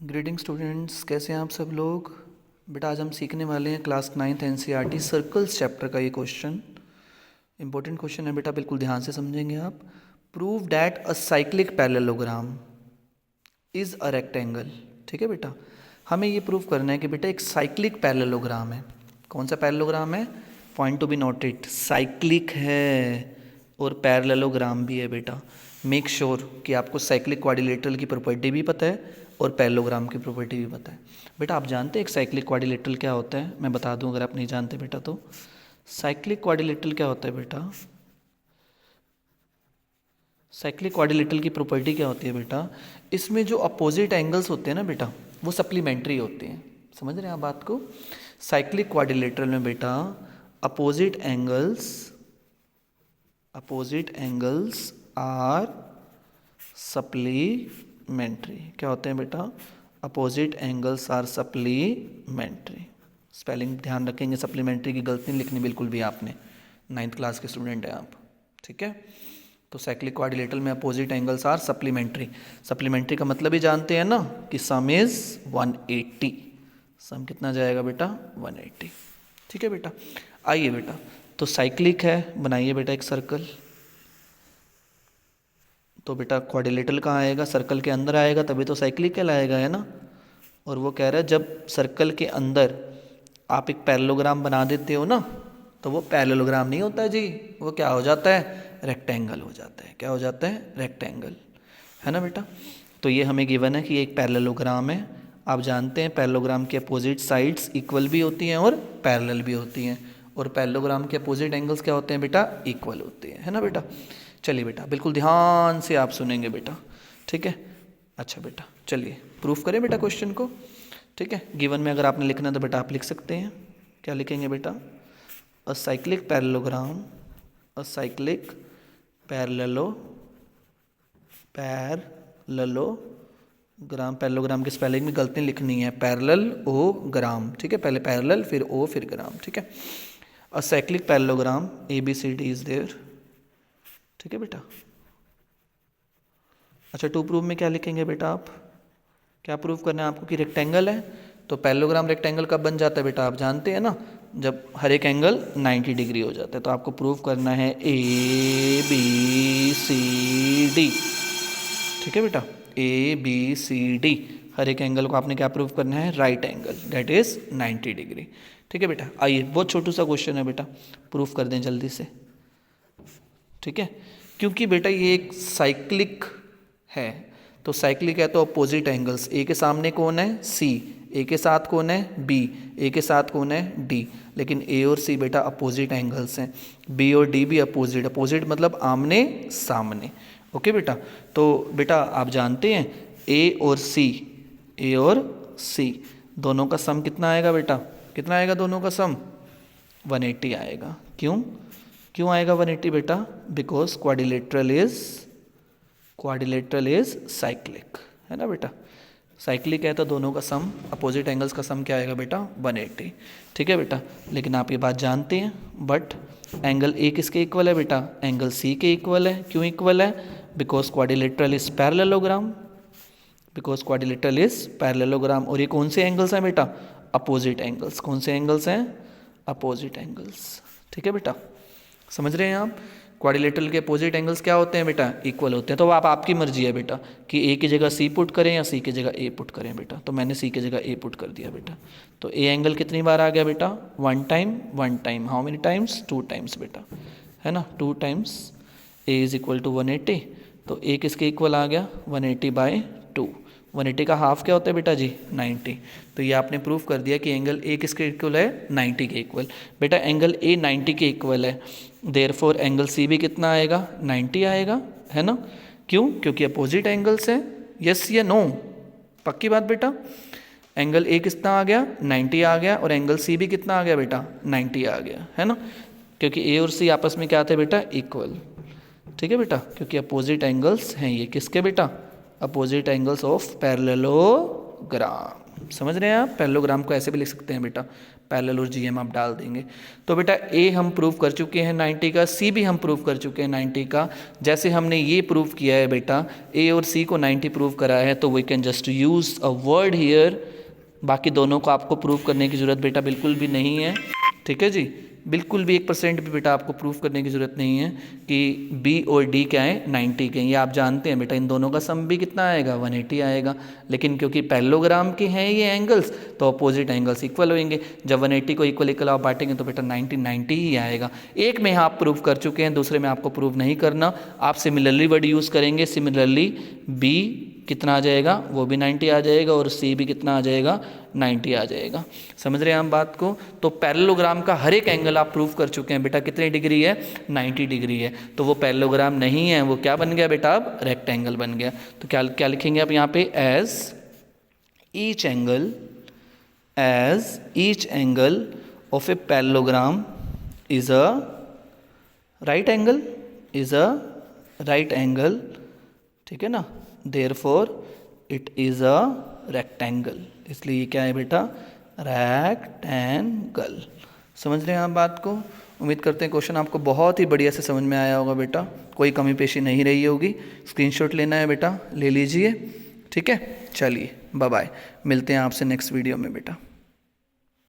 Grading students, कैसे हैं आप सब लोग। बेटा आज हम सीखने वाले हैं class 9th NCERT circles chapter का ये क्वेश्चन। इंपॉर्टेंट क्वेश्चन है बेटा, बिल्कुल ध्यान से समझेंगे आप। Prove that a cyclic parallelogram is a rectangle. ठीक है बेटा, हमें ये प्रूव करना है कि बेटा एक साइक्लिक पैरेललोग्राम है। कौन सा पैरेललोग्राम है? Point to be noted, cyclic है और पैरेललोग्राम भी है बेटा। मेक श्योर कि आपको साइक्लिक क्वाड्रिलेटरल की प्रॉपर्टी भी पता है और पैरेललोग्राम की प्रॉपर्टी भी पता है। बेटा आप जानते हैं एक साइक्लिक क्वाड्रिलेटरल क्या होता है? मैं बता दूं अगर आप नहीं जानते बेटा तो। साइक्लिक क्वाड्रिलेटरल क्या होता है बेटा? साइक्लिक क्वाड्रिलेटरल की प्रॉपर्टी क्या होती है बेटा? इसमें जो अपोजिट एंगल्स होते हैं ना बेटा, वो सप्लीमेंट्री होते हैं। समझ रहे हैं आप बात को? साइक्लिक क्वाड्रिलेटरल में बेटा अपोजिट एंगल्स आर सप्लीमेंट्री। क्या होते हैं बेटा? Opposite angles are supplementary. Spelling ध्यान रखेंगे, सप्लीमेंट्री की गलती नहीं लिखनी बिल्कुल भी आपने। 9th क्लास के स्टूडेंट हैं आप, ठीक है। तो साइक्लिक क्वाड्रिलेटरल में opposite angles are supplementary. Supplementary का मतलब ही जानते हैं ना कि सम इज 180। सम कितना जाएगा बेटा? 180। ठीक है बेटा, आइए बेटा, तो साइक्लिक है, बनाइए बेटा एक सर्कल। तो बेटा क्वाड्रिलेटरल कहाँ आएगा? सर्कल के अंदर आएगा, तभी तो साइक्लिक कहलाएगा, है ना। और वो कह रहा है जब सर्कल के अंदर आप एक पैरेललोग्राम बना देते हो ना, तो वो पैरेललोग्राम नहीं होता जी, वो क्या हो जाता है? रेक्टेंगल हो जाता है। क्या हो जाता है? रेक्टेंगल, है ना बेटा। तो ये हमें गिवन है कि एक पैरेललोग्राम है। आप जानते हैं पैरेललोग्राम के अपोजिट साइड्स इक्वल भी होती हैं और पैरेलल भी होती हैं, और पैरेललोग्राम के अपोजिट एंगल्स क्या होते हैं बेटा? इक्वल होते हैं, है ना बेटा। चलिए बेटा, बिल्कुल ध्यान से आप सुनेंगे बेटा, ठीक है। अच्छा बेटा, चलिए प्रूफ करें बेटा क्वेश्चन को, ठीक है। गिवन में अगर आपने लिखना है तो बेटा आप लिख सकते हैं। क्या लिखेंगे बेटा? अ साइक्लिक पैरेललोग्राम, अ साइक्लिक पैरेललोग्राम। पैरेललोग्राम की स्पेलिंग में गलती लिखनी है, पैरेलल ओ ग्राम, ठीक है। पहले पैरेलल फिर ओ फिर ग्राम, ठीक है। A cyclic parallelogram ABCD is there, ठीक है बेटा। अच्छा, टू प्रूव में क्या लिखेंगे बेटा आप? क्या प्रूव करना है आपको कि रेक्टेंगल है? तो पैरेललोग्राम रेक्टेंगल कब बन जाता है बेटा? आप जानते हैं ना, जब हर एक एंगल 90 डिग्री हो जाता है। तो आपको प्रूव करना है ABCD, ठीक है बेटा। ABCD, हर एक एंगल को आपने क्या प्रूव करना है? Right angle, that is 90 degree, ठीक है बेटा। आइए, बहुत छोटू सा क्वेश्चन है बेटा, प्रूफ कर दें जल्दी से, ठीक है। क्योंकि बेटा ये एक साइक्लिक है, तो साइक्लिक है तो अपोजिट एंगल्स, ए के सामने कौन है? C, ए के साथ कौन है? B, ए के साथ कौन है? D। लेकिन A और C बेटा अपोजिट एंगल्स हैं, B और D भी अपोजिट। अपोजिट मतलब आमने सामने, ओके बेटा। तो बेटा आप जानते हैं A और C दोनों का सम कितना आएगा बेटा? कितना आएगा दोनों का सम? 180 आएगा। क्यों आएगा 180 बेटा? बिकॉज क्वाड्रिलेटरल इज साइक्लिक, है ना बेटा। साइक्लिक है तो दोनों का सम, अपोजिट एंगल्स का सम क्या आएगा बेटा? 180, ठीक है बेटा। लेकिन आप ये बात जानते हैं, बट एंगल A किसके इक्वल है बेटा? एंगल C के इक्वल है। क्यों इक्वल है? Because quadrilateral is parallelogram. और ये कौन से एंगल्स हैं बेटा? Opposite angles. कौन से एंगल्स हैं? अपोजिट एंगल्स, ठीक है बेटा। समझ रहे हैं आप? क्वाड्रिलेटरल के अपोजिट एंगल्स क्या होते हैं बेटा? इक्वल होते हैं। तो आप आपकी मर्जी है बेटा कि A की जगह C पुट करें या C की जगह A पुट करें बेटा। तो मैंने C की जगह A पुट कर दिया बेटा। तो A एंगल कितनी बार आ गया बेटा? One time. How many times? 2 times बेटा, है ना। 2 times A is equal to 180। तो A किसके इक्वल आ गया? 180/2। 180 का हाफ क्या होता है बेटा जी? 90। तो ये आपने प्रूफ कर दिया कि एंगल A किसके इक्वल है? 90 के इक्वल। बेटा एंगल A 90 के इक्वल है, देयरफॉर एंगल C भी कितना आएगा? 90 आएगा, है ना। क्यों? क्योंकि अपोजिट एंगल्स हैं। यस या नो? पक्की बात बेटा। एंगल A कितना आ गया? 90 आ गया, और एंगल C भी कितना आ गया बेटा? 90 आ गया, है ना। क्योंकि A और C आपस में क्या थे बेटा? इक्वल, ठीक है बेटा। क्योंकि अपोजिट एंगल्स हैं ये किसके बेटा? Opposite angles of parallelogram. समझ रहे हैं आप? पैरेललोग्राम को ऐसे भी लिख सकते हैं बेटा, पैरेलल और जीएम आप डाल देंगे। तो बेटा ए हम प्रूव कर चुके हैं 90 का, सी भी हम प्रूव कर चुके हैं 90 का। जैसे हमने ये प्रूव किया है बेटा, ए और सी को 90 प्रूव करा है, तो we can just use a word here. बाकी दोनों को आपको प्रूव करने की ज़रूरत बेटा बिल्कुल भी नहीं है, ठीक है जी। बिल्कुल भी 1% भी बेटा आपको प्रूफ करने की ज़रूरत नहीं है कि बी और डी क्या है, 90 के हैं। ये आप जानते हैं बेटा, इन दोनों का सम भी कितना आएगा, 180 आएगा। लेकिन क्योंकि पैरेललोग्राम के हैं ये एंगल्स, तो अपोजिट एंगल्स इक्वल होंगे। जब 180 को इक्वल आप बांटेंगे तो बेटा 90 ही आएगा। एक में आप प्रूव कर चुके हैं, दूसरे में आपको प्रूव नहीं करना। आप सिमिलरली वर्ड यूज़ करेंगे। सिमिलरली बी कितना आ जाएगा, वो भी 90 आ जाएगा, और सी भी कितना आ जाएगा, 90 आ जाएगा। समझ रहे हैं हम बात को? तो पैरेललोग्राम का हर एक एंगल आप प्रूव कर चुके हैं बेटा। कितनी डिग्री है, 90 डिग्री है। तो वो पैरेललोग्राम नहीं है, वो क्या बन गया बेटा, अब रेक्टेंगल बन गया। तो क्या क्या लिखेंगे आप यहाँ पे, as each angle of a parallelogram is a right angle, ठीक है ना। Therefore it is a rectangle, इसलिए ये क्या है बेटा, रेक्टेंगल। समझ रहे हैं आप बात को? उम्मीद करते हैं क्वेश्चन आपको बहुत ही बढ़िया से समझ में आया होगा बेटा, कोई कमी पेशी नहीं रही होगी। स्क्रीनशॉट लेना है बेटा, ले लीजिए, ठीक है। चलिए बाय बाय, मिलते हैं आपसे नेक्स्ट वीडियो में बेटा।